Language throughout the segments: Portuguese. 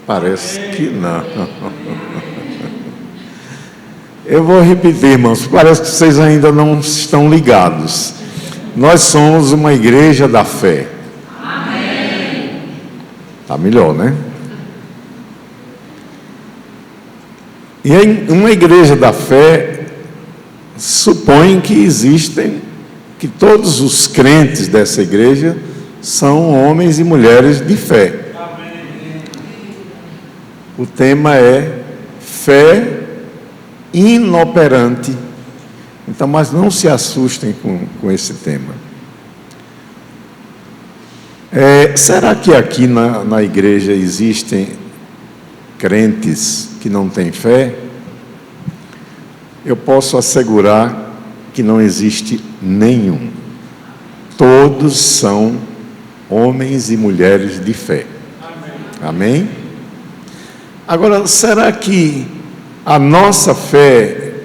Parece que não. Eu vou repetir, irmãos, parece que vocês ainda não estão ligados. Nós somos uma igreja da fé. Amém. Tá melhor, né? E em uma igreja da fé supõe que todos os crentes dessa igreja são homens e mulheres de fé. Amém. O tema é fé inoperante. Então, mas não se assustem com esse tema. Será que aqui na igreja existem crentes que não têm fé? Eu posso assegurar que não existe nenhum. Todos são homens e mulheres de fé. Amém? Agora, será que a nossa fé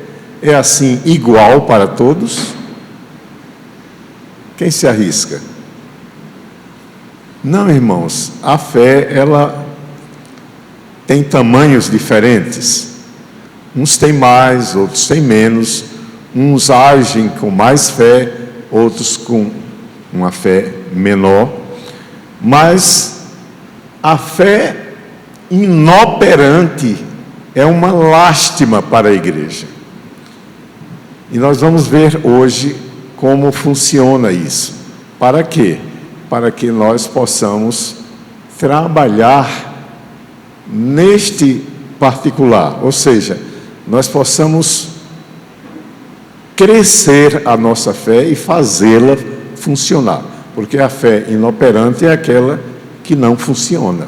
é assim igual para todos? Quem se arrisca? Não, irmãos, a fé ela tem tamanhos diferentes. Uns têm mais, outros têm menos. Uns agem com mais fé, outros com uma fé menor. Mas a fé inoperante é uma lástima para a igreja. E nós vamos ver hoje como funciona isso. Para quê? Para que nós possamos trabalhar neste particular, ou seja, nós possamos crescer a nossa fé e fazê-la funcionar, porque a fé inoperante é aquela que não funciona.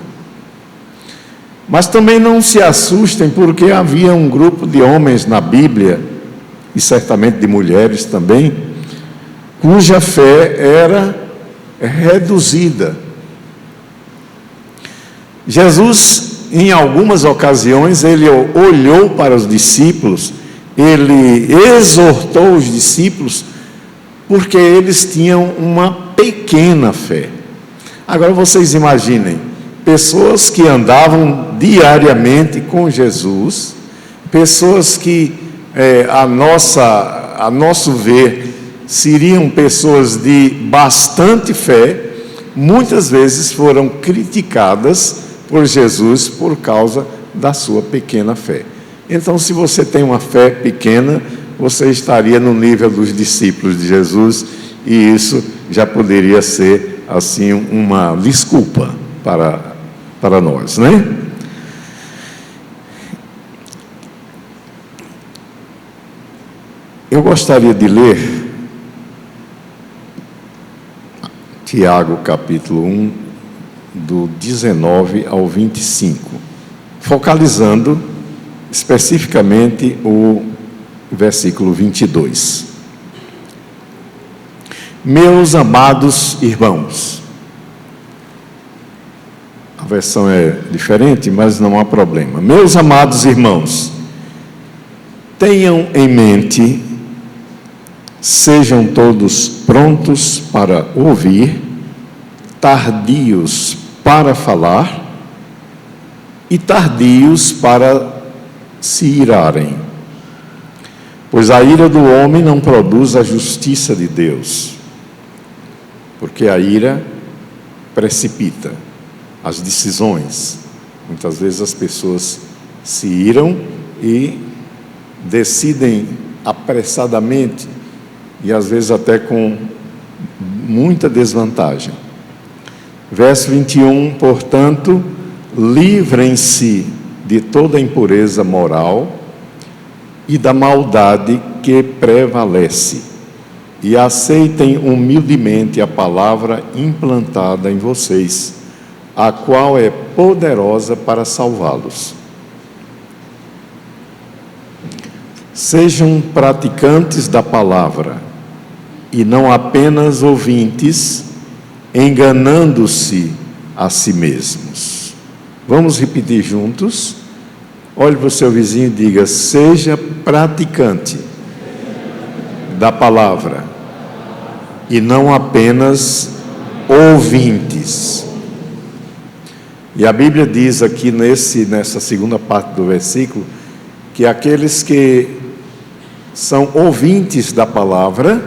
Mas também não se assustem, porque havia um grupo de homens na Bíblia, e certamente de mulheres também, cuja fé era reduzida. Jesus, em algumas ocasiões, ele olhou para os discípulos, ele exortou os discípulos, porque eles tinham uma pequena fé. Agora vocês imaginem, pessoas que andavam diariamente com Jesus, pessoas que, a nosso ver, seriam pessoas de bastante fé, muitas vezes foram criticadas por Jesus por causa da sua pequena fé. Então, se você tem uma fé pequena, você estaria no nível dos discípulos de Jesus, e isso já poderia ser, assim, uma desculpa para nós, né? Eu gostaria de ler Tiago, capítulo 1, do 19 ao 25, focalizando especificamente o versículo 22. Meus amados irmãos, a versão é diferente, mas não há problema. Meus amados irmãos, tenham em mente, sejam todos prontos para ouvir, tardios para falar e tardios para se irarem. Pois a ira do homem não produz a justiça de Deus, porque a ira precipita as decisões. Muitas vezes as pessoas se iram e decidem apressadamente, e às vezes até com muita desvantagem. Verso 21, portanto, livrem-se de toda impureza moral e da maldade que prevalece, e aceitem humildemente a palavra implantada em vocês, a qual é poderosa para salvá-los. Sejam praticantes da palavra, e não apenas ouvintes, enganando-se a si mesmos. Vamos repetir juntos? Olhe para o seu vizinho e diga: seja praticante da palavra, e não apenas ouvintes. E a Bíblia diz aqui nessa segunda parte do versículo, que aqueles que são ouvintes da palavra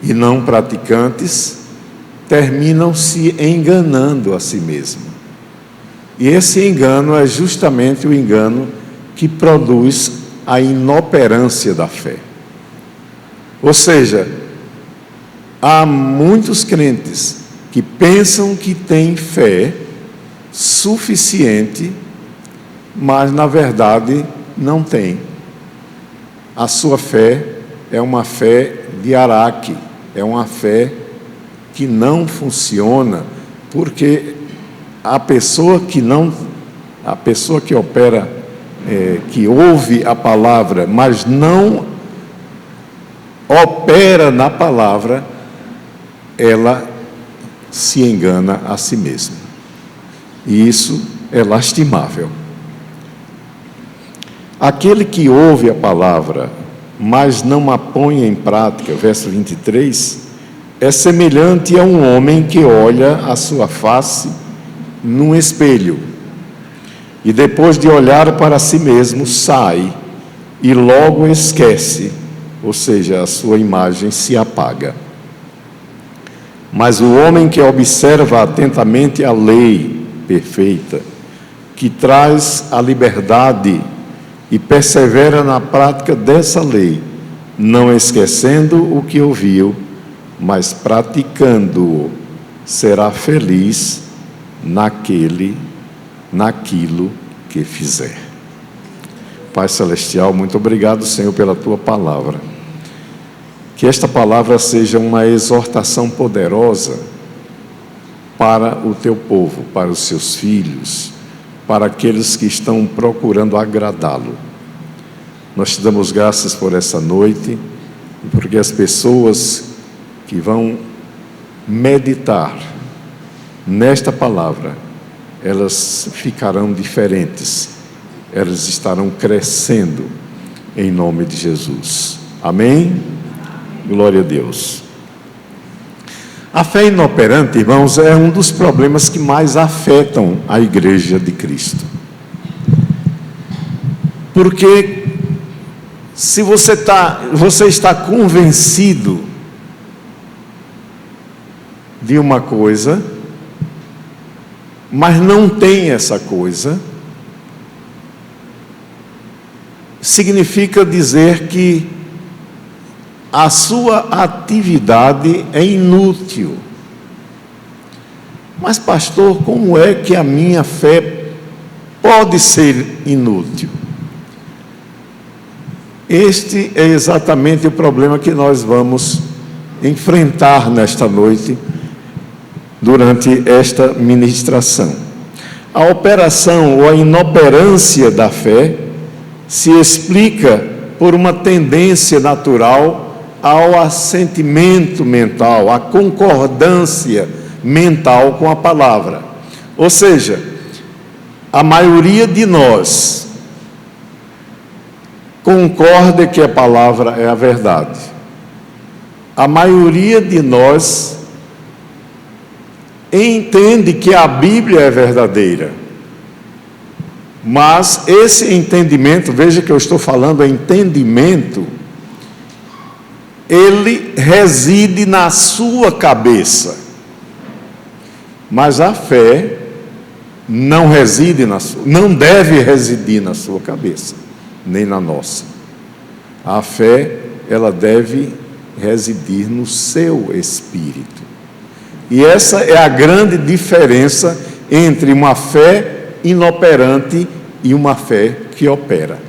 e não praticantes, terminam se enganando a si mesmo. E esse engano é justamente o engano que produz a inoperância da fé. Ou seja, há muitos crentes que pensam que têm fé suficiente, mas na verdade não têm. A sua fé é uma fé de araque, é uma fé que não funciona, porque a pessoa que opera, que ouve a palavra, mas não opera na palavra, ela se engana a si mesma. E isso é lastimável. Aquele que ouve a palavra, mas não a põe em prática, verso 23, é semelhante a um homem que olha a sua face num espelho e depois de olhar para si mesmo, sai e logo esquece, ou seja, a sua imagem se apaga. Mas o homem que observa atentamente a lei perfeita, que traz a liberdade e persevera na prática dessa lei, não esquecendo o que ouviu, mas praticando-o, será feliz naquilo que fizer. Pai Celestial, muito obrigado, Senhor, pela Tua palavra. Que esta palavra seja uma exortação poderosa para o Teu povo, para os Seus filhos, para aqueles que estão procurando agradá-lo. Nós te damos graças por essa noite, porque as pessoas que vão meditar nesta palavra, elas ficarão diferentes, elas estarão crescendo em nome de Jesus. Amém? Glória a Deus. A fé inoperante, irmãos, é um dos problemas que mais afetam a Igreja de Cristo. Porque se você está convencido de uma coisa, mas não tem essa coisa, significa dizer que a sua atividade é inútil. Mas, pastor, como é que a minha fé pode ser inútil? Este é exatamente o problema que nós vamos enfrentar nesta noite, durante esta ministração. A operação ou a inoperância da fé se explica por uma tendência natural ao assentimento mental, à concordância mental com a palavra. Ou seja, a maioria de nós concorda que a palavra é a verdade. A maioria de nós entende que a Bíblia é verdadeira. Mas esse entendimento, veja que eu estou falando entendimento, ele reside na sua cabeça. Mas a fé não deve residir na sua cabeça, nem na nossa. A fé, ela deve residir no seu espírito. E essa é a grande diferença entre uma fé inoperante e uma fé que opera.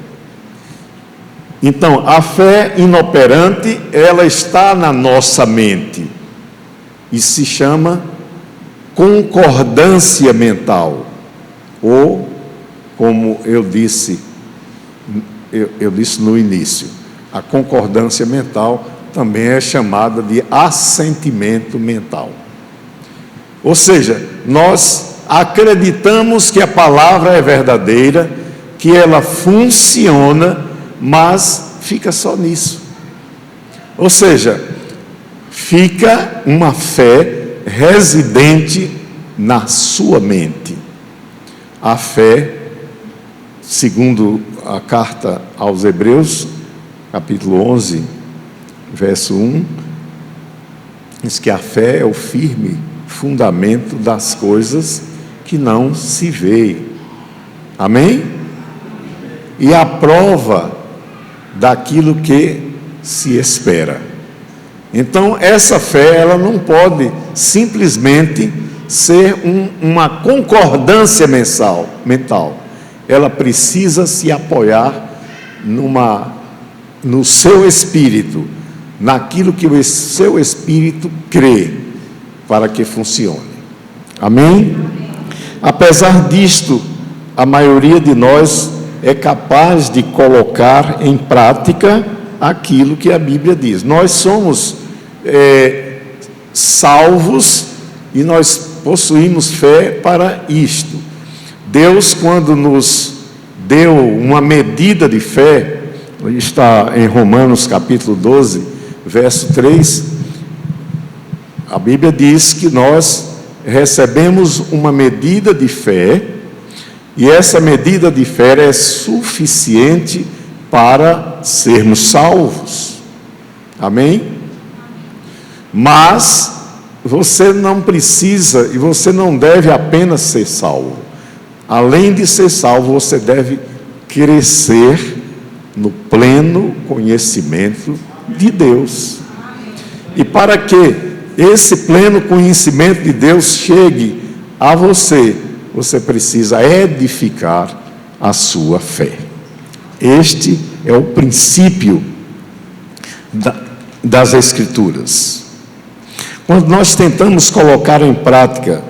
Então, a fé inoperante, ela está na nossa mente e se chama concordância mental, ou, como eu disse no início, a concordância mental também é chamada de assentimento mental. Ou seja, nós acreditamos que a palavra é verdadeira, que ela funciona, mas fica só nisso. Ou seja, fica uma fé residente na sua mente. A fé, segundo a carta aos Hebreus, capítulo 11, verso 1, diz que a fé é o firme fundamento das coisas que não se veem. Amém? E a prova daquilo que se espera. Então, essa fé, ela não pode simplesmente ser uma concordância mental. Ela precisa se apoiar no seu espírito, naquilo que o seu espírito crê, para que funcione. Amém? Apesar disto, a maioria de nós é capaz de colocar em prática aquilo que a Bíblia diz. Nós somos salvos e nós possuímos fé para isto. Deus, quando nos deu uma medida de fé, está em Romanos capítulo 12, verso 3, a Bíblia diz que nós recebemos uma medida de fé, e essa medida de fé é suficiente para sermos salvos. Amém? Mas você não precisa e você não deve apenas ser salvo. Além de ser salvo, você deve crescer no pleno conhecimento de Deus. E para que esse pleno conhecimento de Deus chegue a você, você precisa edificar a sua fé. Este é o princípio das Escrituras. Quando nós tentamos colocar em prática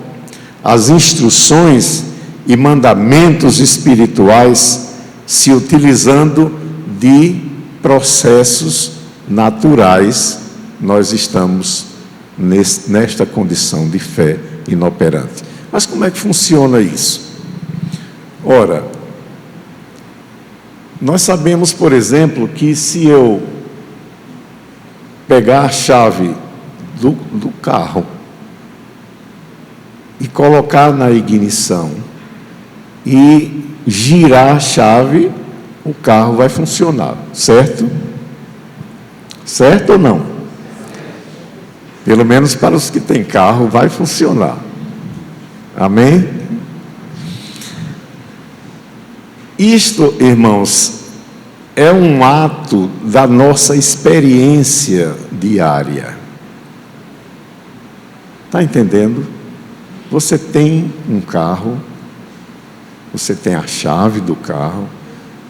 as instruções e mandamentos espirituais, se utilizando de processos naturais, nós estamos nesta condição de fé inoperante. Mas como é que funciona isso? Ora, nós sabemos, por exemplo, que se eu pegar a chave do carro e colocar na ignição e girar a chave, o carro vai funcionar, certo? Certo ou não? Pelo menos para os que têm carro vai funcionar. Amém? Isto, irmãos, é um ato da nossa experiência diária. Está entendendo? Você tem um carro, você tem a chave do carro,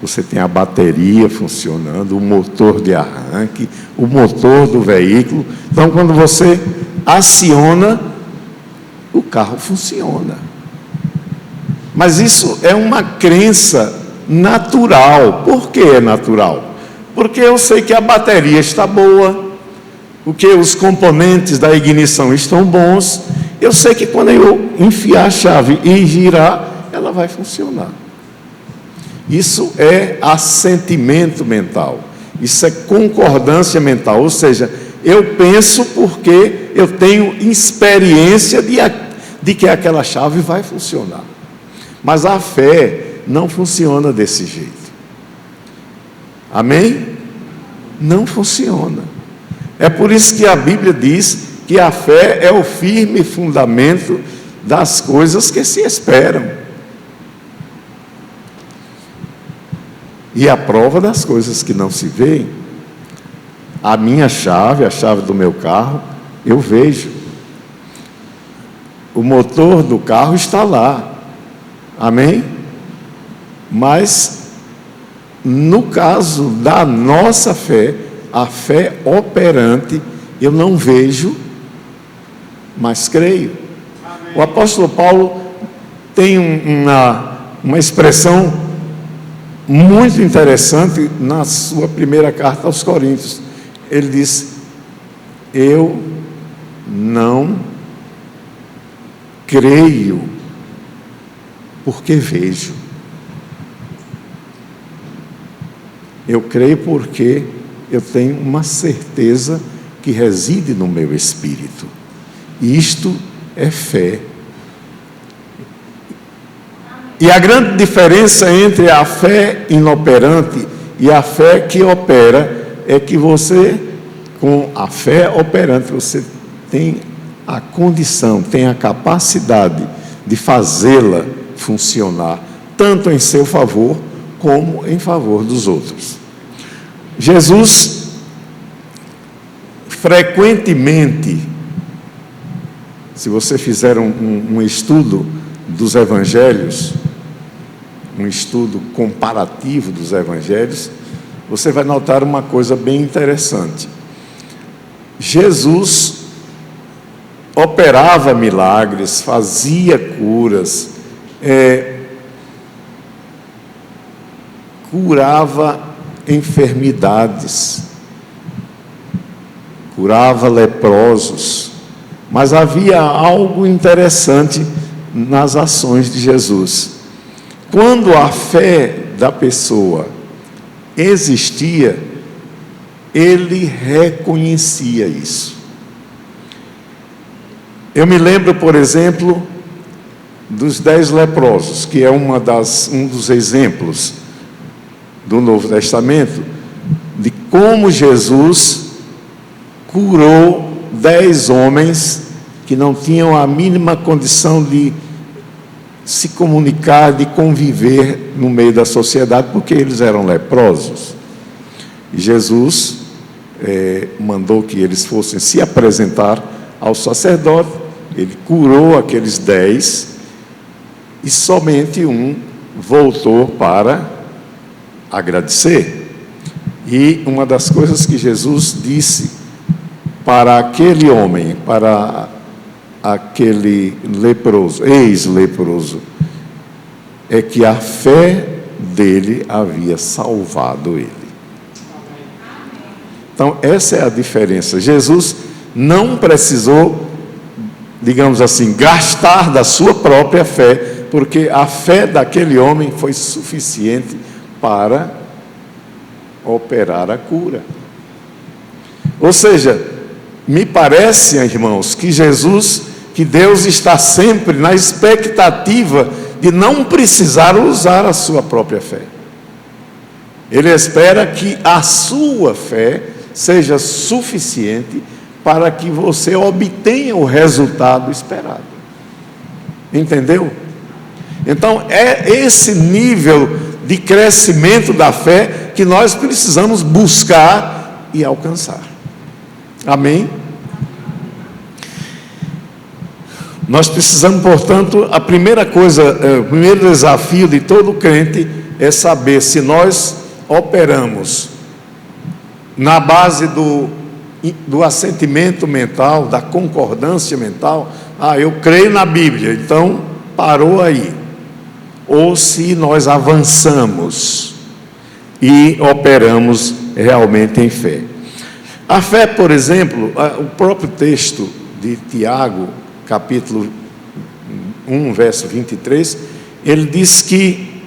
você tem a bateria funcionando, o motor de arranque, o motor do veículo. Então, quando você aciona, o carro funciona. Mas isso é uma crença natural. Por que é natural? Porque eu sei que a bateria está boa, porque os componentes da ignição estão bons. Eu sei que quando eu enfiar a chave e girar, ela vai funcionar. Isso é assentimento mental. Isso é concordância mental. Ou seja, eu penso porque eu tenho experiência de que aquela chave vai funcionar. Mas a fé não funciona desse jeito. Amém? Não funciona. É por isso que a Bíblia diz que a fé é o firme fundamento das coisas que se esperam. E a prova das coisas que não se veem. A minha chave, a chave do meu carro, eu vejo. O motor do carro está lá. Amém? Mas, no caso da nossa fé, a fé operante, eu não vejo, mas creio. Amém. O apóstolo Paulo tem uma expressão muito interessante na sua primeira carta aos Coríntios. Ele diz: eu não creio porque vejo. Eu creio porque eu tenho uma certeza que reside no meu espírito. Isto é fé E a grande diferença entre a fé inoperante e a fé que opera é que você, com a fé operante, você tem a condição, tem a capacidade de fazê-la funcionar, tanto em seu favor como em favor dos outros. Jesus, frequentemente, se você fizer um estudo dos evangelhos, um estudo comparativo dos evangelhos, você vai notar uma coisa bem interessante. Jesus operava milagres, fazia curas, curava enfermidades, curava leprosos, mas havia algo interessante nas ações de Jesus. Quando a fé da pessoa existia, ele reconhecia isso. Eu me lembro, por exemplo, dos 10 leprosos, que é um dos exemplos do Novo Testamento, de como Jesus curou 10 homens que não tinham a mínima condição de se comunicar, de conviver no meio da sociedade, porque eles eram leprosos. E Jesus mandou que eles fossem se apresentar ao sacerdote. Ele curou aqueles 10 e somente um voltou para agradecer. E uma das coisas que Jesus disse para aquele homem, para aquele leproso, ex-leproso, é que a fé dele havia salvado ele. Então, essa é a diferença. Jesus não precisou, digamos assim, gastar da sua própria fé, porque a fé daquele homem foi suficiente para operar a cura. Ou seja, me parece, irmãos, que Deus está sempre na expectativa de não precisar usar a sua própria fé. Ele espera que a sua fé seja suficiente para que você obtenha o resultado esperado. Entendeu? Então, é esse nível de crescimento da fé que nós precisamos buscar e alcançar. Amém? Nós precisamos, portanto, a primeira coisa, o primeiro desafio de todo crente é saber se nós operamos na base do assentimento mental, da concordância mental. Eu creio na Bíblia, então parou aí. Ou se nós avançamos e operamos realmente em fé. A fé, por exemplo, o próprio texto de Tiago, capítulo 1, verso 23, ele diz que,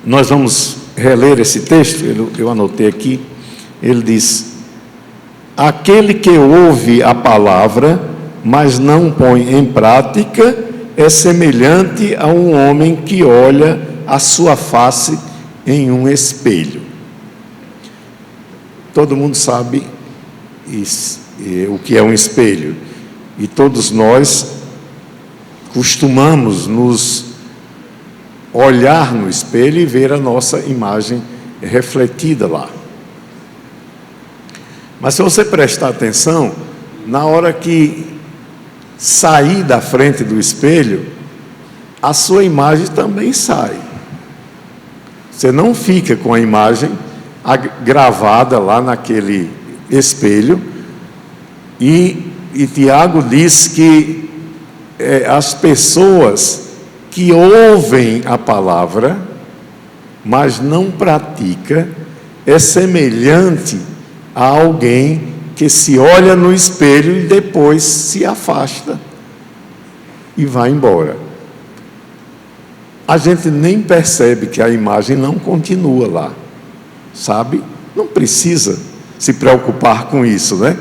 nós vamos reler esse texto, eu anotei aqui, ele diz: aquele que ouve a palavra, mas não põe em prática, é semelhante a um homem que olha a sua face em um espelho. Todo mundo sabe o que é um espelho, e todos nós costumamos nos olhar no espelho e ver a nossa imagem refletida lá. Mas se você prestar atenção, na hora que sair da frente do espelho, a sua imagem também sai. Você não fica com a imagem gravada lá naquele espelho. E Tiago diz que as pessoas que ouvem a palavra, mas não pratica, é semelhante a alguém que se olha no espelho e depois se afasta e vai embora. A gente nem percebe que a imagem não continua lá, sabe? Não precisa se preocupar com isso, né?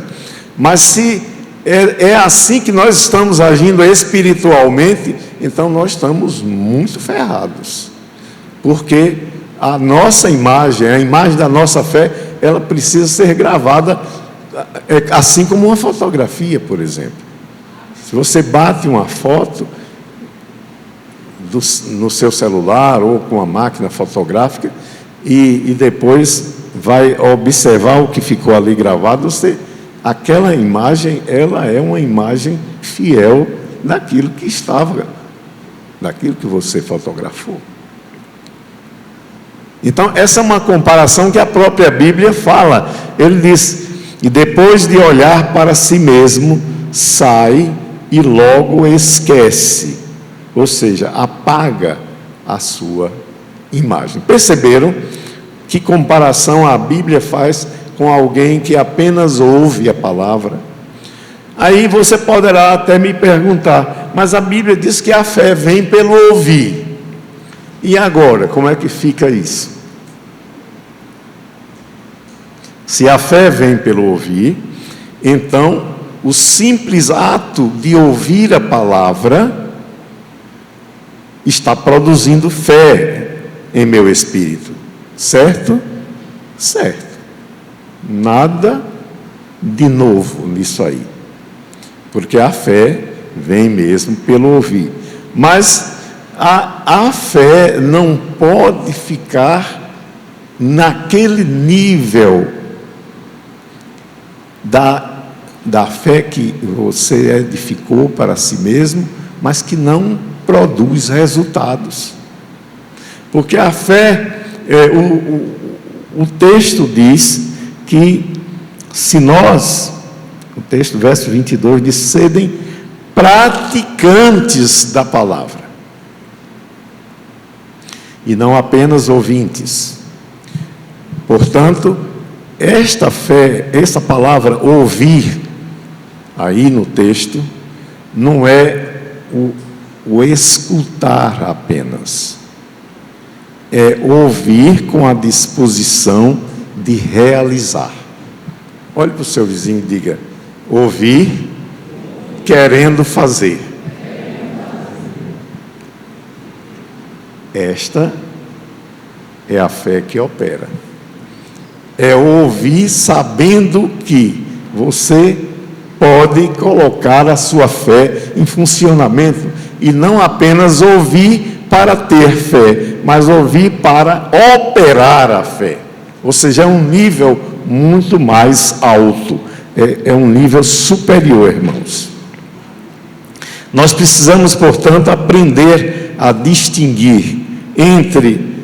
Mas se é assim que nós estamos agindo espiritualmente, então nós estamos muito ferrados. Porque a nossa imagem, a imagem da nossa fé, ela precisa ser gravada, assim como uma fotografia, por exemplo. Se você bate uma foto no seu celular ou com a máquina fotográfica e depois vai observar o que ficou ali gravado, aquela imagem, ela é uma imagem fiel daquilo que estava, daquilo que você fotografou. Então, essa é uma comparação que a própria Bíblia fala. Ele diz: e depois de olhar para si mesmo, sai e logo esquece. Ou seja, apaga a sua imagem. Perceberam que comparação a Bíblia faz com alguém que apenas ouve a palavra? Aí você poderá até me perguntar: mas a Bíblia diz que a fé vem pelo ouvir. E agora, como é que fica isso? Se a fé vem pelo ouvir, então o simples ato de ouvir a palavra está produzindo fé em meu espírito. Certo? Certo. Nada de novo nisso aí. Porque a fé vem mesmo pelo ouvir. Mas a fé não pode ficar naquele nível da fé que você edificou para si mesmo, mas que não produz resultados. Porque a fé, o texto diz que se nós, o texto, verso 22, diz: serem praticantes da palavra, e não apenas ouvintes. Portanto, esta fé, essa palavra ouvir, aí no texto, não é o escutar apenas, é ouvir com a disposição de realizar. Olhe para o seu vizinho e diga: ouvir querendo fazer. Esta é a fé que opera. É ouvir sabendo que você pode colocar a sua fé em funcionamento, e não apenas ouvir para ter fé, mas ouvir para operar a fé. Ou seja, é um nível muito mais alto, é um nível superior, irmãos. Nós precisamos, portanto, aprender a distinguir entre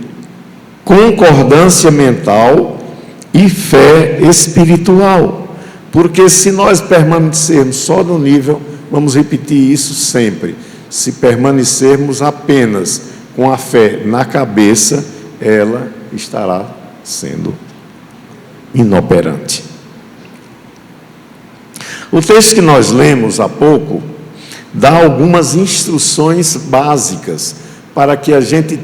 concordância mental e fé espiritual. Porque se nós permanecermos só no nível, vamos repetir isso sempre, se permanecermos apenas com a fé na cabeça, ela estará sendo inoperante. O texto que nós lemos há pouco dá algumas instruções básicas para que a gente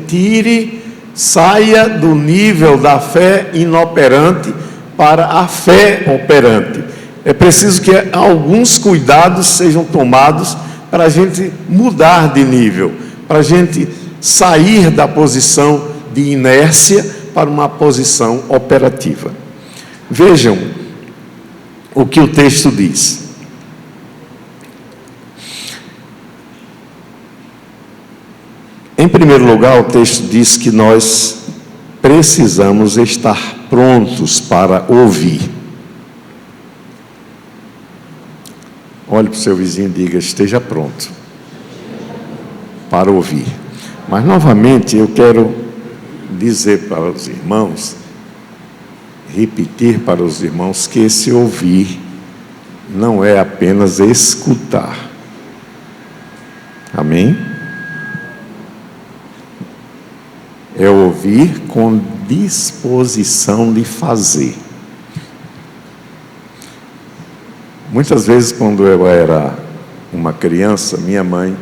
saia do nível da fé inoperante para a fé operante. É preciso que alguns cuidados sejam tomados para a gente mudar de nível, para a gente sair da posição de inércia para uma posição operativa. Vejam o que o texto diz. Em primeiro lugar, o texto diz que nós precisamos estar prontos para ouvir. Olhe para o seu vizinho e diga: esteja pronto para ouvir. Mas, novamente, eu quero dizer para os irmãos, repetir para os irmãos, que esse ouvir não é apenas escutar. Amém? É ouvir com disposição de fazer. Muitas vezes, quando eu era uma criança, minha mãe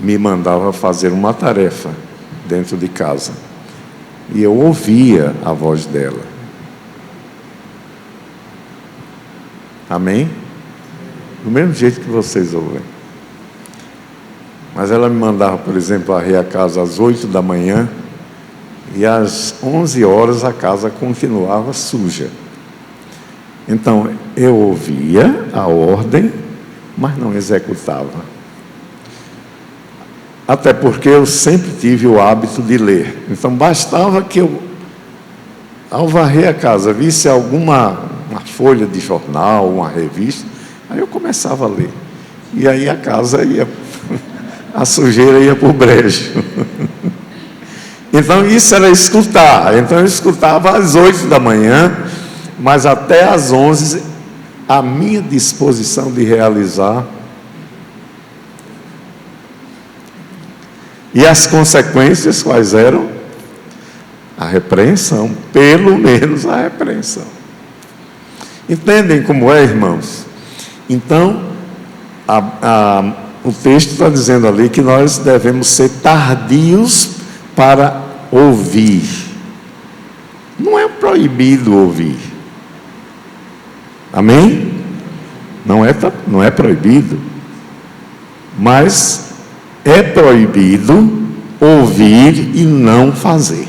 me mandava fazer uma tarefa dentro de casa, e eu ouvia a voz dela. Amém? do mesmo jeito que vocês ouvem. Mas ela me mandava, por exemplo, varrer a casa às 8 da manhã, e às 11 horas a casa continuava suja. Então, eu ouvia a ordem, mas não executava. Até porque eu sempre tive o hábito de ler. Então, bastava que eu, ao varrer a casa, visse uma folha de jornal, uma revista, aí eu começava a ler. E aí a casa ia, a sujeira ia para o brejo. Então, isso era escutar. Então, eu escutava às 8 da manhã, mas até às 11, a minha disposição de realizar. E as consequências quais eram? A repreensão, pelo menos a repreensão. Entendem como é, irmãos? Então, o texto está dizendo ali que nós devemos ser tardios para ouvir. Não é proibido ouvir. Amém? Não é proibido. Mas é proibido ouvir e não fazer.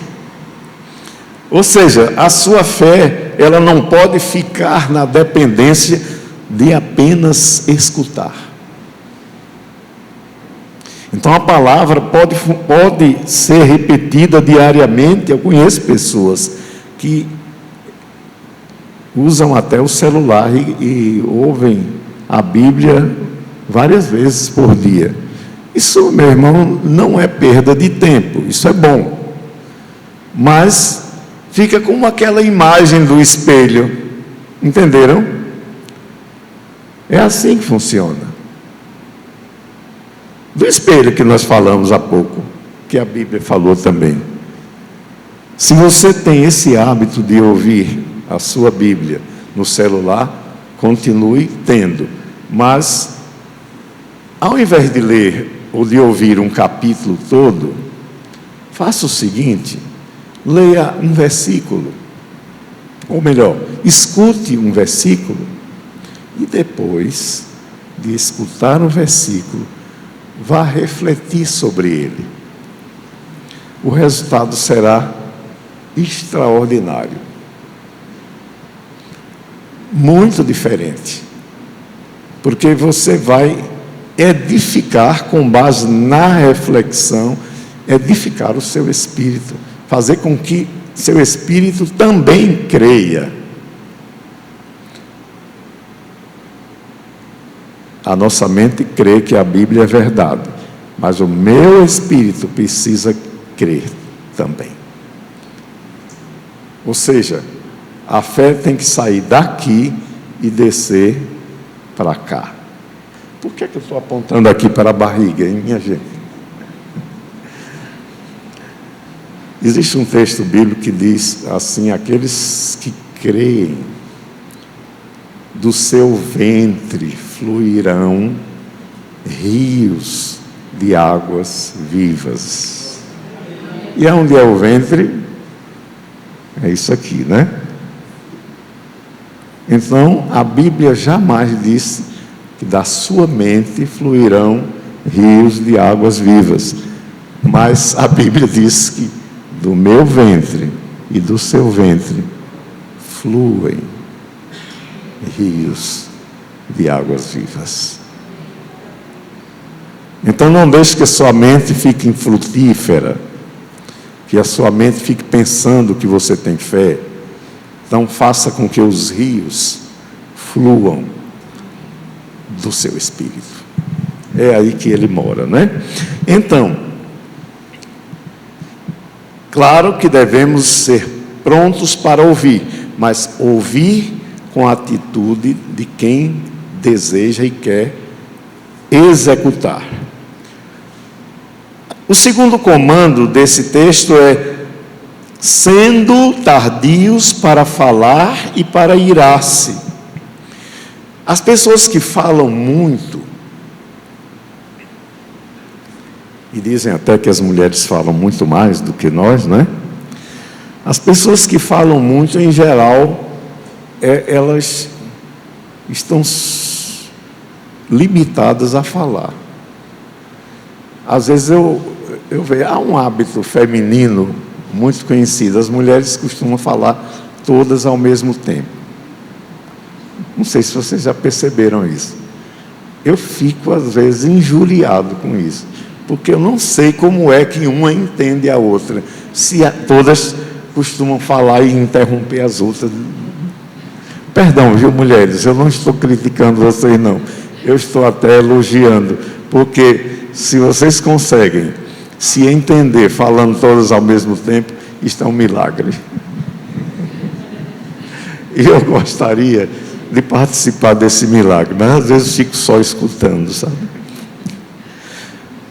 Ou seja, a sua fé, ela não pode ficar na dependência de apenas escutar. Então a palavra pode ser repetida diariamente. Eu conheço pessoas que usam até o celular e ouvem a Bíblia várias vezes por dia. Isso, meu irmão, não é perda de tempo, isso é bom. Mas fica como aquela imagem do espelho, entenderam? É assim que funciona. Do espelho que nós falamos há pouco, que a Bíblia falou também. Se você tem esse hábito de ouvir a sua Bíblia no celular, continue tendo. Mas, ao invés de ler ou de ouvir um capítulo todo, faça o seguinte: leia um versículo. Ou melhor, escute um versículo e depois de escutar um versículo, vá refletir sobre ele. O resultado será extraordinário. Muito diferente. Porque você vai edificar, com base na reflexão, edificar o seu espírito. Fazer com que seu espírito também creia. A nossa mente crê que a Bíblia é verdade, mas o meu espírito precisa crer também. Ou seja, a fé tem que sair daqui e descer para cá. Por que eu estou apontando aqui para a barriga, hein, minha gente? Existe um texto bíblico que diz assim: aqueles que creem, do seu ventre fluirão rios de águas vivas. E aonde é o ventre? É isso aqui, né? Então, a Bíblia jamais disse que da sua mente fluirão rios de águas vivas. Mas a Bíblia diz que do meu ventre e do seu ventre fluem rios de águas vivas. Então não deixe que a sua mente fique infrutífera, que a sua mente fique pensando que você tem fé. Então faça com que os rios fluam do seu espírito. É aí que ele mora, né? Então, claro que devemos ser prontos para ouvir, mas ouvir com a atitude de quem deseja e quer executar. O segundo comando desse texto é: sendo tardios para falar e para irar-se. As pessoas que falam muito, e dizem até que as mulheres falam muito mais do que nós, né? As pessoas que falam muito, em geral, elas estão limitadas a falar. Às vezes eu vejo, há um hábito feminino muito conhecido, as mulheres costumam falar todas ao mesmo tempo. Não sei se vocês já perceberam isso. Eu fico às vezes injuriado com isso, porque eu não sei como é que uma entende a outra, se todas costumam falar e interromper as outras. Perdão, viu, mulheres, eu não estou criticando vocês, não. Eu estou até elogiando, porque se vocês conseguem se entender falando todas ao mesmo tempo, isto é um milagre. E eu gostaria de participar desse milagre, mas às vezes fico só escutando, sabe?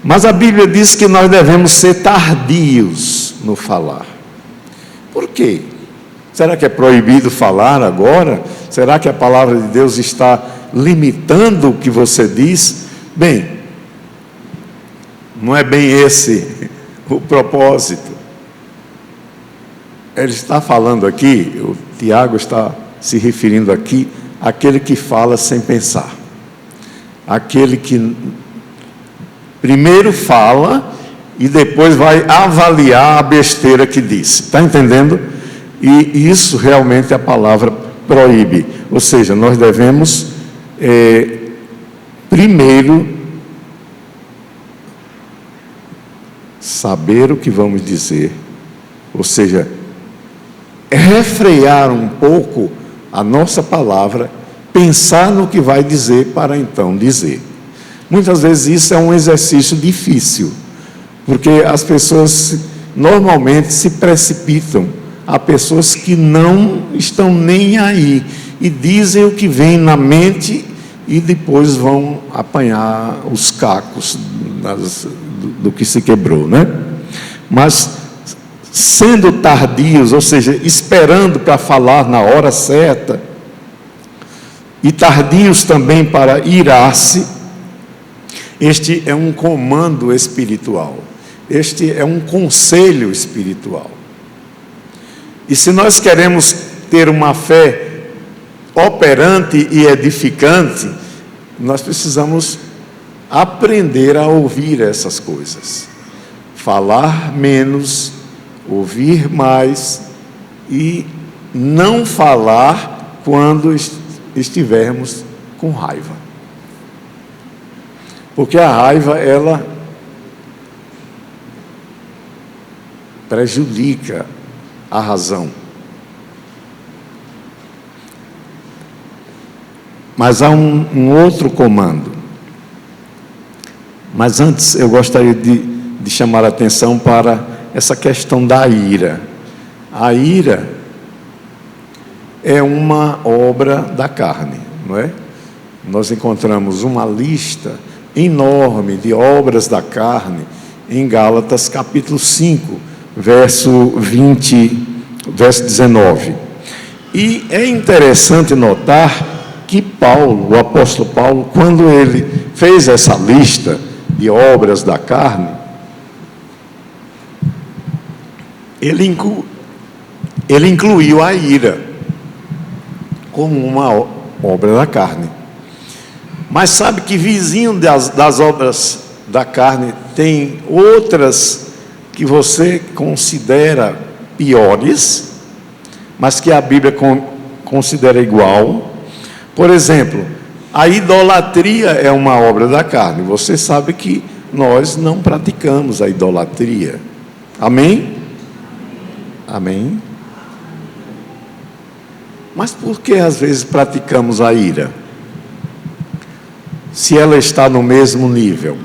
Mas a Bíblia diz que nós devemos ser tardios no falar. Por quê? Será que é proibido falar agora? Será que a palavra de Deus está limitando o que você diz? Bem, não é bem esse o propósito. Ele está falando aqui, o Tiago está se referindo aqui àquele que fala sem pensar. Aquele que primeiro fala e depois vai avaliar a besteira que disse. Está entendendo? E isso realmente a palavra proíbe. Ou seja, nós devemos primeiro saber o que vamos dizer. Ou seja, refrear um pouco a nossa palavra, pensar no que vai dizer para então dizer. Muitas vezes isso é um exercício difícil, porque as pessoas normalmente se precipitam. Há pessoas que não estão nem aí e dizem o que vem na mente e depois vão apanhar os cacos do que se quebrou, né? Mas sendo tardios, ou seja, esperando para falar na hora certa, e tardios também para irar-se, este é um comando espiritual, este é um conselho espiritual. E se nós queremos ter uma fé operante e edificante, nós precisamos aprender a ouvir essas coisas. Falar menos, ouvir mais e não falar quando estivermos com raiva. Porque a raiva, ela prejudica a razão. Mas há um outro comando. Mas antes eu gostaria de chamar a atenção para essa questão da ira. A ira é uma obra da carne, não é? Nós encontramos uma lista enorme de obras da carne em Gálatas capítulo 5, verso 19. E é interessante notar que Paulo, o apóstolo Paulo, quando ele fez essa lista de obras da carne, ele incluiu a ira como uma obra da carne. Mas sabe que vizinho das obras da carne tem outras que você considera piores, mas que a Bíblia considera igual. Por exemplo, a idolatria é uma obra da carne. Você sabe que nós não praticamos a idolatria. Amém? Amém? Mas por que às vezes praticamos a ira? Se ela está no mesmo nível.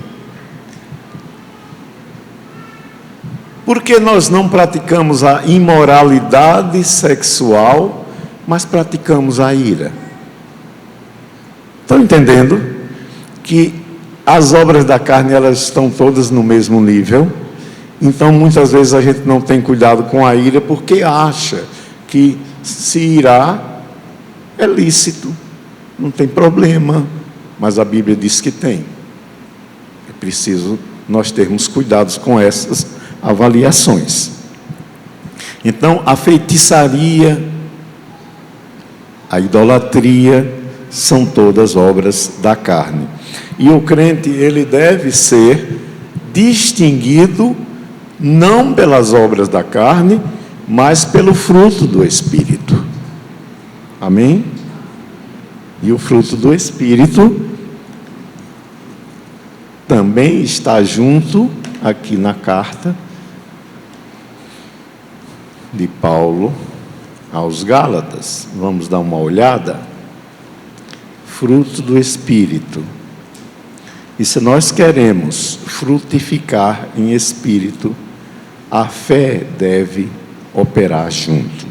Por que nós não praticamos a imoralidade sexual, mas praticamos a ira? Estão entendendo? Que as obras da carne, elas estão todas no mesmo nível. Então, muitas vezes a gente não tem cuidado com a ira, porque acha que se irar é lícito, não tem problema. Mas a Bíblia diz que tem. É preciso nós termos cuidados com essas avaliações. Então, a feitiçaria, a idolatria, são todas obras da carne. E o crente, ele deve ser distinguido não pelas obras da carne, mas pelo fruto do Espírito. Amém? E o fruto do Espírito também está junto aqui na carta de Paulo aos Gálatas. Vamos dar uma olhada. Fruto do Espírito. E se nós queremos frutificar em Espírito, a fé deve operar junto.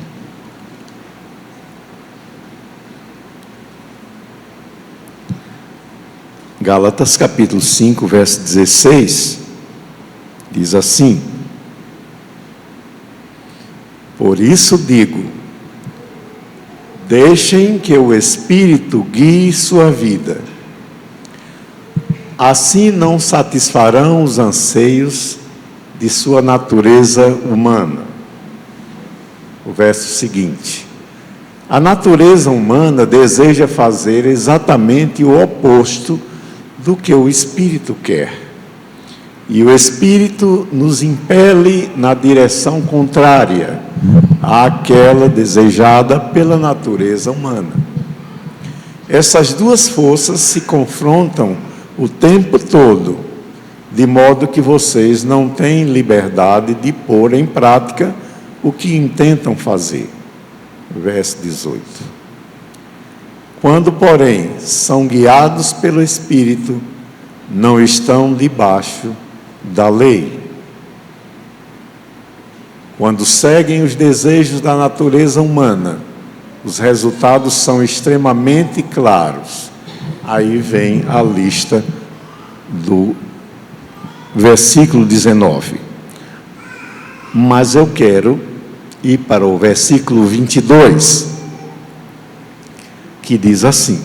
Gálatas capítulo 5, verso 16, diz assim: por isso digo, deixem que o Espírito guie sua vida, assim não satisfarão os anseios de sua natureza humana. O verso seguinte: a natureza humana deseja fazer exatamente o oposto do que o Espírito quer, e o Espírito nos impele na direção contrária àquela desejada pela natureza humana. Essas duas forças se confrontam o tempo todo, de modo que vocês não têm liberdade de pôr em prática o que intentam fazer. Verso 18. Quando, porém, são guiados pelo Espírito, não estão debaixo da lei. Quando seguem os desejos da natureza humana, os resultados são extremamente claros. Aí vem a lista do versículo 19. Mas eu quero ir para o versículo 22, que diz assim: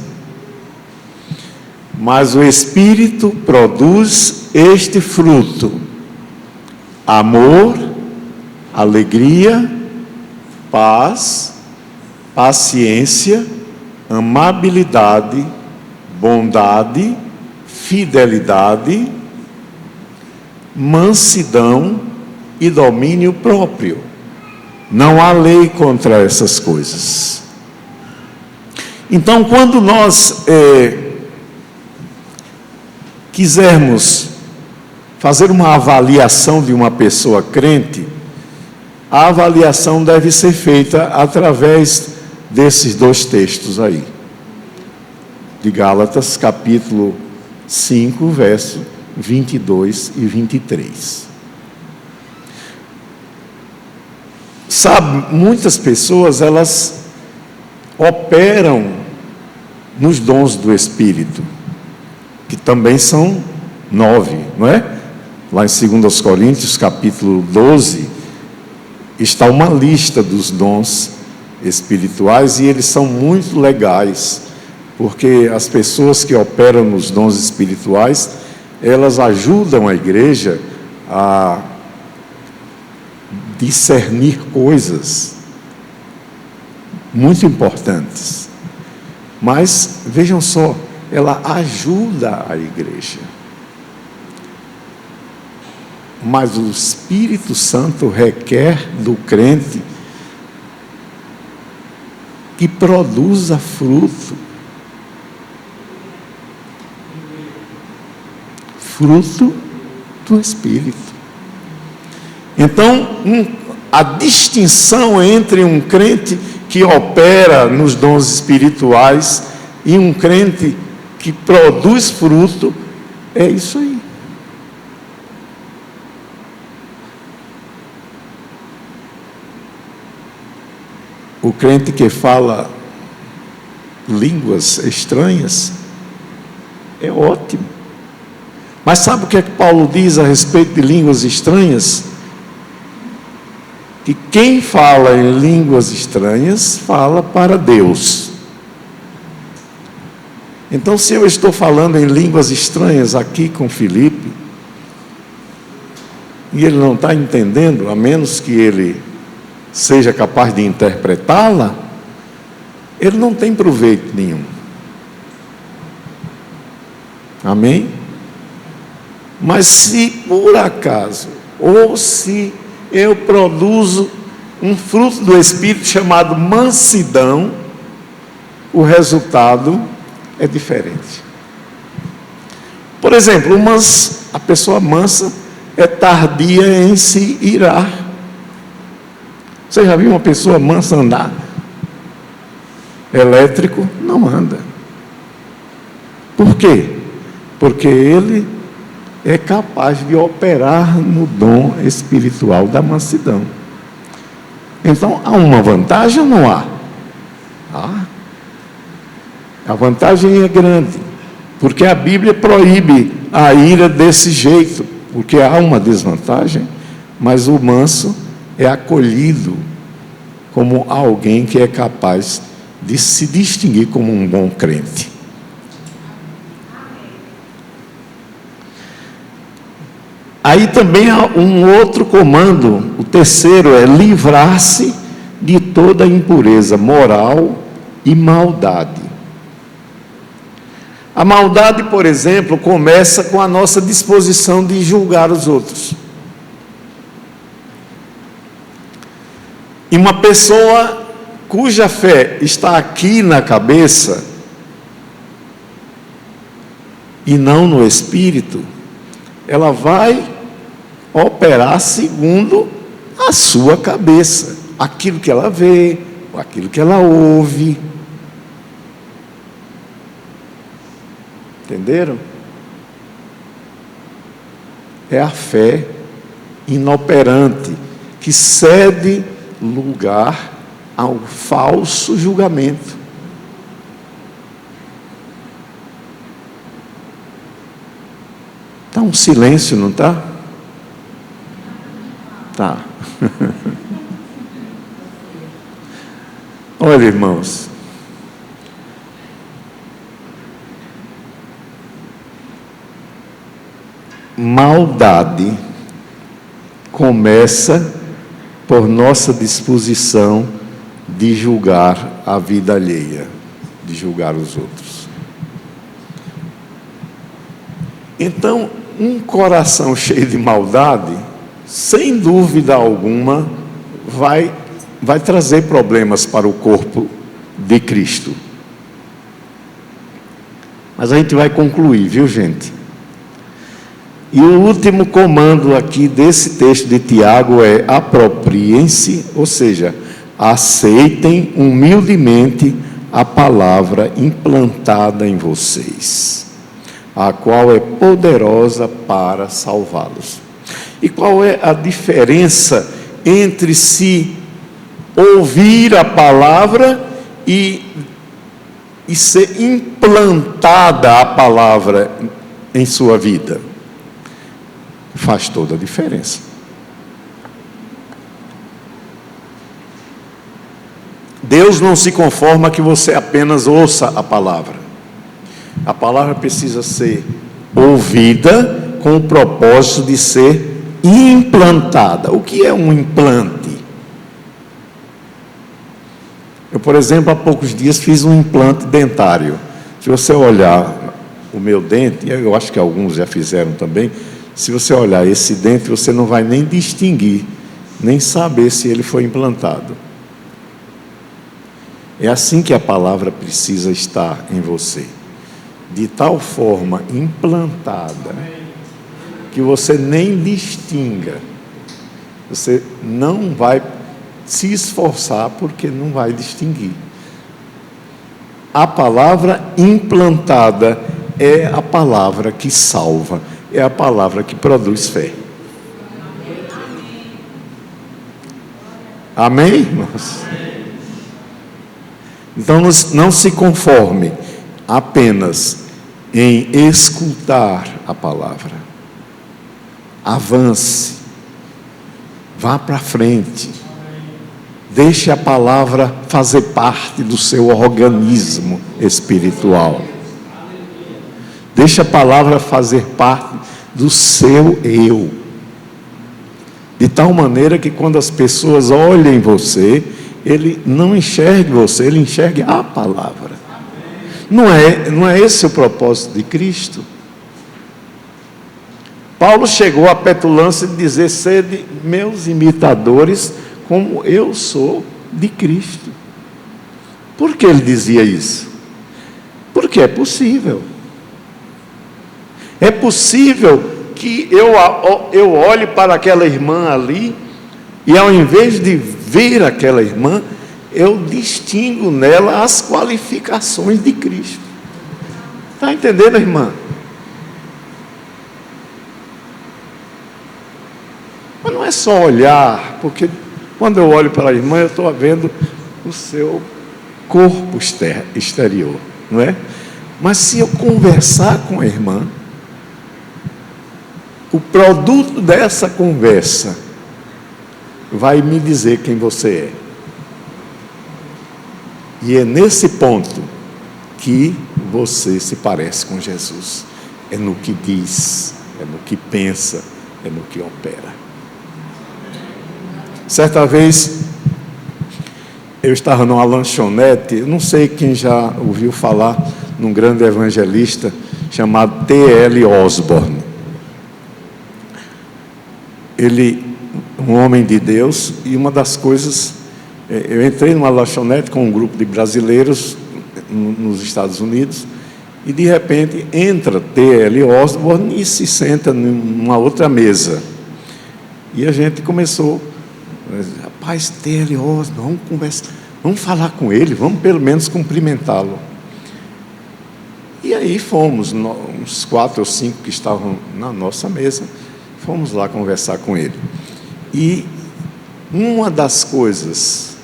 mas o Espírito produz este fruto: amor, alegria, paz, paciência, amabilidade, bondade, fidelidade, mansidão e domínio próprio. Não há lei contra essas coisas. Então, quando nós quisermos fazer uma avaliação de uma pessoa crente, a avaliação deve ser feita através desses dois textos aí, de Gálatas, capítulo 5, verso 22 e 23. Sabe, muitas pessoas, elas operam nos dons do Espírito, que também são 9, não é? Lá em 2 Coríntios, capítulo 12, está uma lista dos dons espirituais, e eles são muito legais, porque as pessoas que operam nos dons espirituais, elas ajudam a igreja a discernir coisas muito importantes. Mas, vejam só, ela ajuda a igreja. Mas o Espírito Santo requer do crente que produza fruto. Fruto do Espírito. Então, a distinção entre um crente que opera nos dons espirituais e um crente que produz fruto, é isso aí. O crente que fala línguas estranhas é ótimo. Mas sabe o que é que Paulo diz a respeito de línguas estranhas? Que quem fala em línguas estranhas, fala para Deus. Então, se eu estou falando em línguas estranhas aqui com Filipe, e ele não está entendendo, a menos que ele seja capaz de interpretá-la, ele não tem proveito nenhum. Amém? Mas se por acaso, ou se eu produzo um fruto do Espírito chamado mansidão, o resultado é diferente. Por exemplo, a pessoa mansa é tardia em se irar. Você já viu uma pessoa mansa andar? Elétrico não anda. Por quê? Porque ele é capaz de operar no dom espiritual da mansidão. Então, há uma vantagem ou não há? A vantagem é grande, porque a Bíblia proíbe a ira desse jeito, porque há uma desvantagem, mas o manso é acolhido como alguém que é capaz de se distinguir como um bom crente. Aí também há um outro comando, o terceiro é livrar-se de toda impureza moral e maldade. A maldade, por exemplo, começa com a nossa disposição de julgar os outros. E uma pessoa cuja fé está aqui na cabeça e não no espírito, ela vai operar segundo a sua cabeça, aquilo que ela vê, aquilo que ela ouve. Entenderam? É a fé inoperante que cede lugar ao falso julgamento. Está um silêncio, não está? Tá. Olha, irmãos, maldade começa por nossa disposição de julgar a vida alheia, de julgar os outros. Então, um coração cheio de maldade, sem dúvida alguma, vai trazer problemas para o corpo de Cristo. Mas a gente vai concluir, viu, gente? E o último comando aqui desse texto de Tiago é: apropriem-se, ou seja, aceitem humildemente a palavra implantada em vocês, a qual é poderosa para salvá-los. E qual é a diferença entre se ouvir a palavra e ser implantada a palavra em sua vida? Faz toda a diferença. Deus não se conforma que você apenas ouça a palavra. A palavra precisa ser ouvida com o propósito de ser implantada. O que é um implante? Eu, por exemplo, há poucos dias fiz um implante dentário. Se você olhar o meu dente, eu acho que alguns já fizeram também, se você olhar esse dente, você não vai nem distinguir, nem saber se ele foi implantado. É assim que a palavra precisa estar em você, de tal forma implantada, que você nem distinga. Você não vai se esforçar, porque não vai distinguir. A palavra implantada é a palavra que salva, é a palavra que produz fé. Amém, irmãos? Então, não se conforme apenas em escutar a palavra. Avance, vá para frente, deixe a palavra fazer parte do seu organismo espiritual. Deixe a palavra fazer parte do seu eu, de tal maneira que quando as pessoas olhem você, ele não enxergue você, ele enxergue a palavra. Não é esse o propósito de Cristo? Paulo chegou à petulância de dizer: sede meus imitadores, como eu sou de Cristo. Por que ele dizia isso? Porque é possível. É possível que eu olhe para aquela irmã ali, e ao invés de ver aquela irmã, eu distingo nela as qualificações de Cristo. Está entendendo, irmã? Mas não é só olhar, porque quando eu olho para a irmã, eu estou vendo o seu corpo exterior, não é? Mas se eu conversar com a irmã, o produto dessa conversa vai me dizer quem você é. E é nesse ponto que você se parece com Jesus. É no que diz, é no que pensa, é no que opera. Certa vez, eu estava numa lanchonete, não sei quem já ouviu falar num grande evangelista chamado T.L. Osborne. Ele, um homem de Deus, e uma das coisas, eu entrei numa lanchonete com um grupo de brasileiros nos Estados Unidos, e de repente entra T.L. Osborne e se senta numa outra mesa. E a gente começou: rapaz, T.L. Osborne, vamos conversar, vamos falar com ele, vamos pelo menos cumprimentá-lo. E aí fomos, uns 4 ou 5 que estavam na nossa mesa, fomos lá conversar com ele. E uma das coisas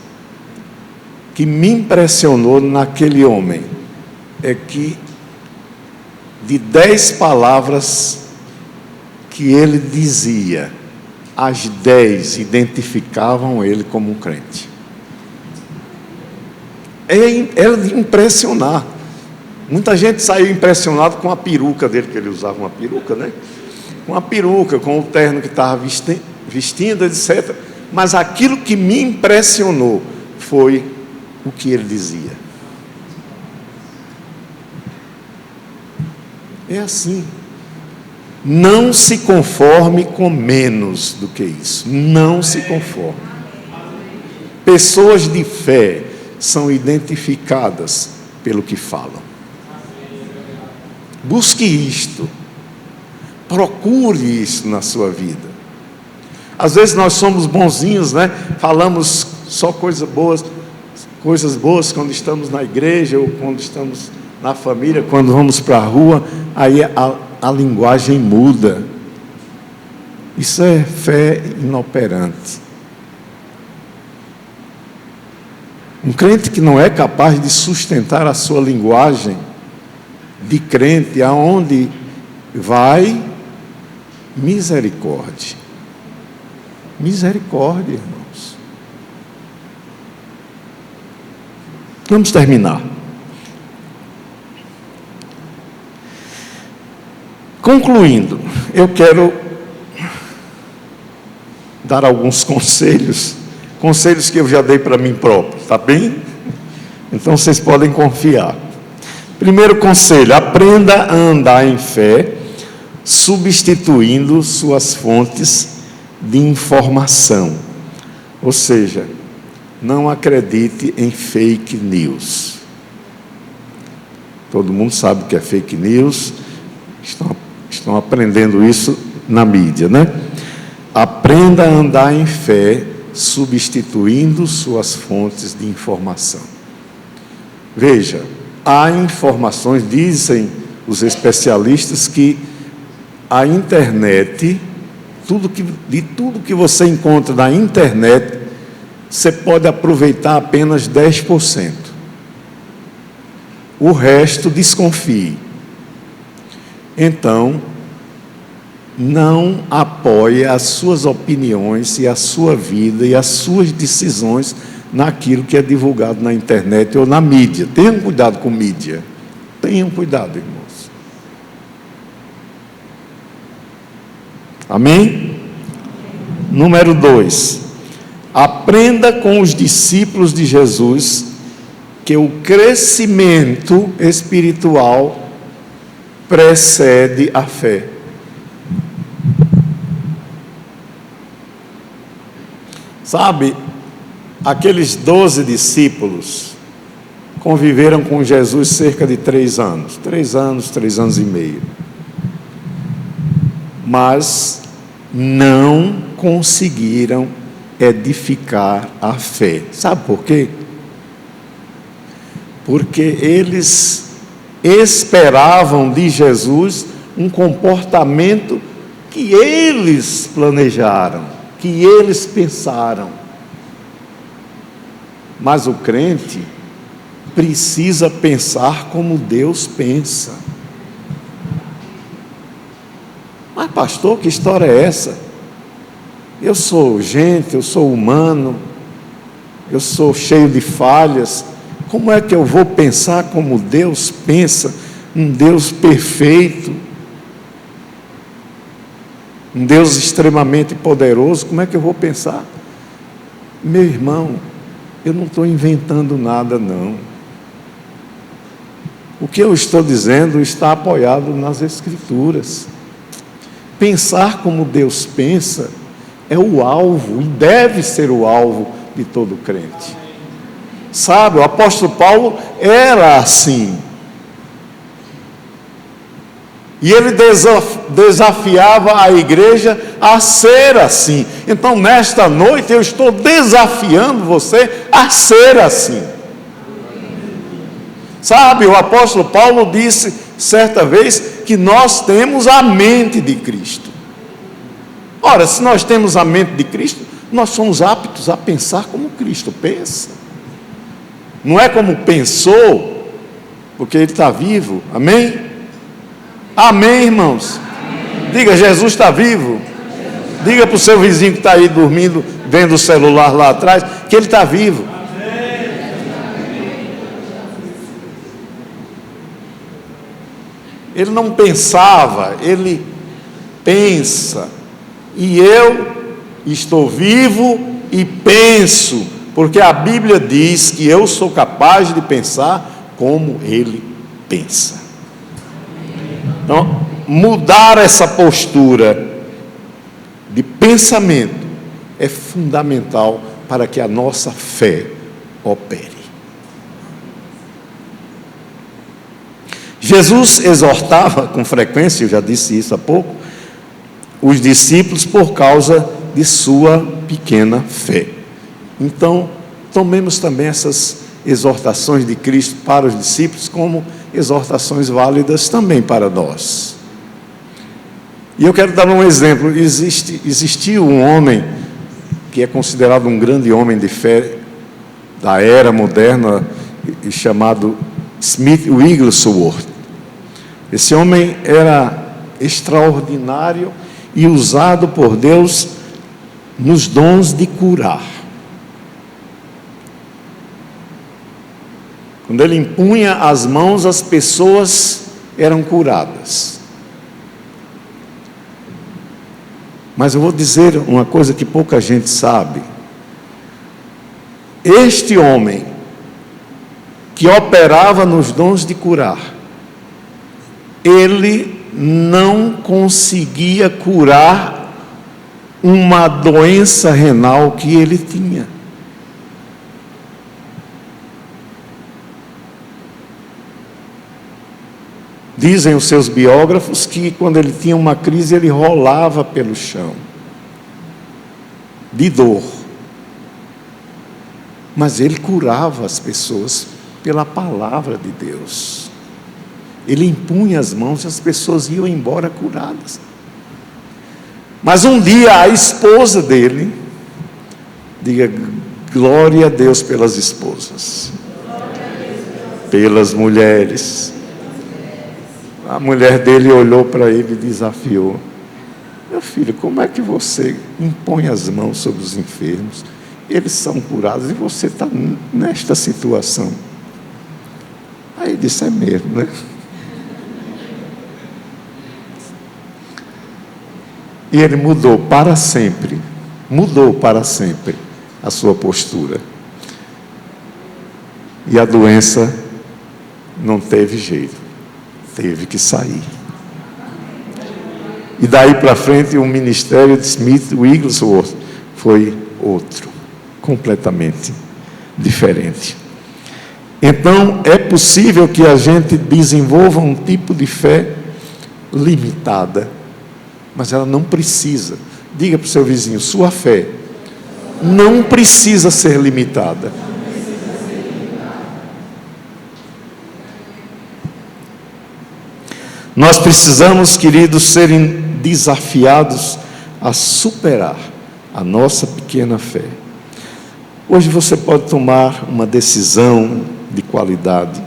que me impressionou naquele homem é que de 10 palavras que ele dizia, as 10 identificavam ele como um crente. Era de impressionar. Muita gente saiu impressionado com a peruca dele, que ele usava uma peruca, né? Com a peruca, com o terno que estava vestindo, etc. Mas aquilo que me impressionou foi o que ele dizia. É assim. Não se conforme com menos do que isso. Não se conforme. Pessoas de fé são identificadas pelo que falam. Busque isto. Procure isso na sua vida. Às vezes nós somos bonzinhos, né? Falamos só coisas boas quando estamos na igreja ou quando estamos na família, quando vamos para a rua, aí a linguagem muda. Isso é fé inoperante. Um crente que não é capaz de sustentar a sua linguagem de crente, aonde vai, misericórdia. Misericórdia, irmãos. Vamos terminar. Concluindo, eu quero dar alguns conselhos que eu já dei para mim próprio, tá bem? Então vocês podem confiar. Primeiro conselho: aprenda a andar em fé, substituindo suas fontes de informação. Ou seja, não acredite em fake news. Todo mundo sabe o que é fake news, estão aprendendo isso na mídia, né? Aprenda a andar em fé, substituindo suas fontes de informação. Veja, há informações, dizem os especialistas, que a internet, de tudo que você encontra na internet, você pode aproveitar apenas 10%. O resto, desconfie. Então, não apoie as suas opiniões e a sua vida e as suas decisões naquilo que é divulgado na internet ou na mídia. Tenham cuidado com mídia. Tenham cuidado, irmãos. Amém? Número 2. Aprenda com os discípulos de Jesus que o crescimento espiritual precede a fé. Sabe, aqueles 12 discípulos conviveram com Jesus cerca de 3 anos. 3 anos, 3 anos e meio. Mas não conseguiram edificar a fé. Sabe por quê? Porque eles esperavam de Jesus um comportamento que eles planejaram, que eles pensaram. Mas o crente precisa pensar como Deus pensa. Mas pastor, que história é essa? Eu sou gente, eu sou humano, eu sou cheio de falhas. Como é que eu vou pensar como Deus pensa? Um Deus perfeito, um Deus extremamente poderoso. Como é que eu vou pensar? Meu irmão, eu não estou inventando nada, não. O que eu estou dizendo está apoiado nas Escrituras. Pensar como Deus pensa é o alvo, e deve ser o alvo de todo crente. Sabe, o apóstolo Paulo era assim. E ele desafiava a igreja a ser assim. Então, nesta noite, eu estou desafiando você a ser assim. Sabe, o apóstolo Paulo disse certa vez que nós temos a mente de Cristo. Ora, se nós temos a mente de Cristo, nós somos aptos a pensar como Cristo pensa. Não é como pensou, porque Ele está vivo. Amém? Amém, irmãos? Amém. Diga, Jesus está vivo. Diga para o seu vizinho que está aí dormindo, vendo o celular lá atrás, que ele está vivo. Ele não pensava, ele pensa. E eu estou vivo e penso, porque a Bíblia diz que eu sou capaz de pensar como ele pensa. Então, mudar essa postura de pensamento é fundamental para que a nossa fé opere. Jesus exortava com frequência, eu já disse isso há pouco, os discípulos por causa de sua pequena fé. Então, tomemos também essas exortações de Cristo para os discípulos como exortações válidas também para nós. E eu quero dar um exemplo. Existiu um homem que é considerado um grande homem de fé da era moderna, chamado Smith Wigglesworth. Esse homem era extraordinário e usado por Deus nos dons de curar. Quando ele impunha as mãos, as pessoas eram curadas. Mas eu vou dizer uma coisa que pouca gente sabe. Este homem que operava nos dons de curar, ele não conseguia curar uma doença renal que ele tinha. Dizem os seus biógrafos que quando ele tinha uma crise, ele rolava pelo chão, de dor. Mas ele curava as pessoas pela palavra de Deus. Ele impunha as mãos e as pessoas iam embora curadas. Mas um dia a esposa dele, diga glória a Deus pelas esposas, pelas mulheres. A mulher dele olhou para ele e desafiou: meu filho, como é que você impõe as mãos sobre os enfermos? Eles são curados e você está nesta situação. Aí ele disse: é mesmo, né? E ele mudou para sempre a sua postura. E a doença não teve jeito, teve que sair. E daí para frente o ministério de Smith Wigglesworth foi outro. completamente diferente. Então, é possível que a gente desenvolva um tipo de fé limitada, mas ela não precisa. Diga para o seu vizinho: sua fé não precisa ser limitada. Nós precisamos, queridos, serem desafiados a superar a nossa pequena fé. Hoje você pode tomar uma decisão de qualidade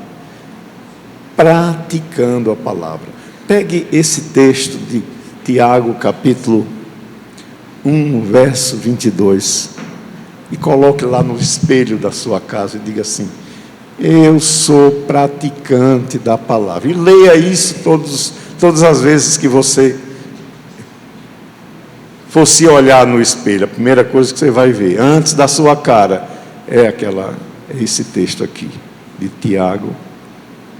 praticando a palavra. Pegue esse texto de Tiago, capítulo 1, verso 22, e coloque lá no espelho da sua casa e diga assim: eu sou praticante da palavra. E leia isso todas as vezes que você for se olhar no espelho. A primeira coisa que você vai ver antes da sua cara é esse texto aqui, de Tiago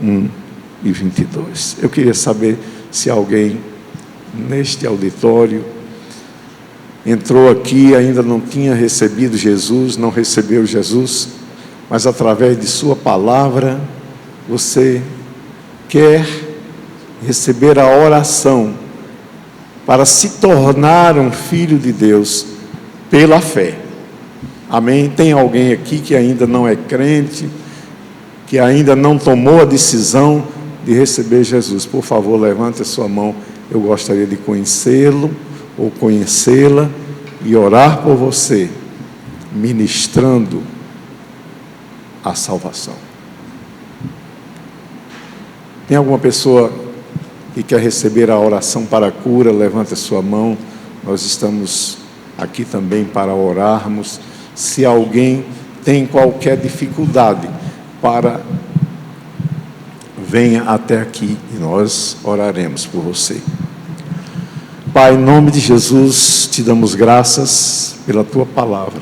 1 e 22. Eu queria saber se alguém neste auditório entrou aqui e ainda não tinha recebido Jesus, não recebeu Jesus, mas através de sua palavra você quer receber a oração para se tornar um filho de Deus pela fé. Amém? Tem alguém aqui que ainda não é crente, que ainda não tomou a decisão de receber Jesus? Por favor, levante a sua mão. Eu gostaria de conhecê-lo ou conhecê-la e orar por você, ministrando a salvação. Tem alguma pessoa que quer receber a oração para a cura? Levante a sua mão. Nós estamos aqui também para orarmos. Se alguém tem qualquer dificuldade, venha até aqui e nós oraremos por você. Pai, em nome de Jesus, te damos graças pela tua palavra.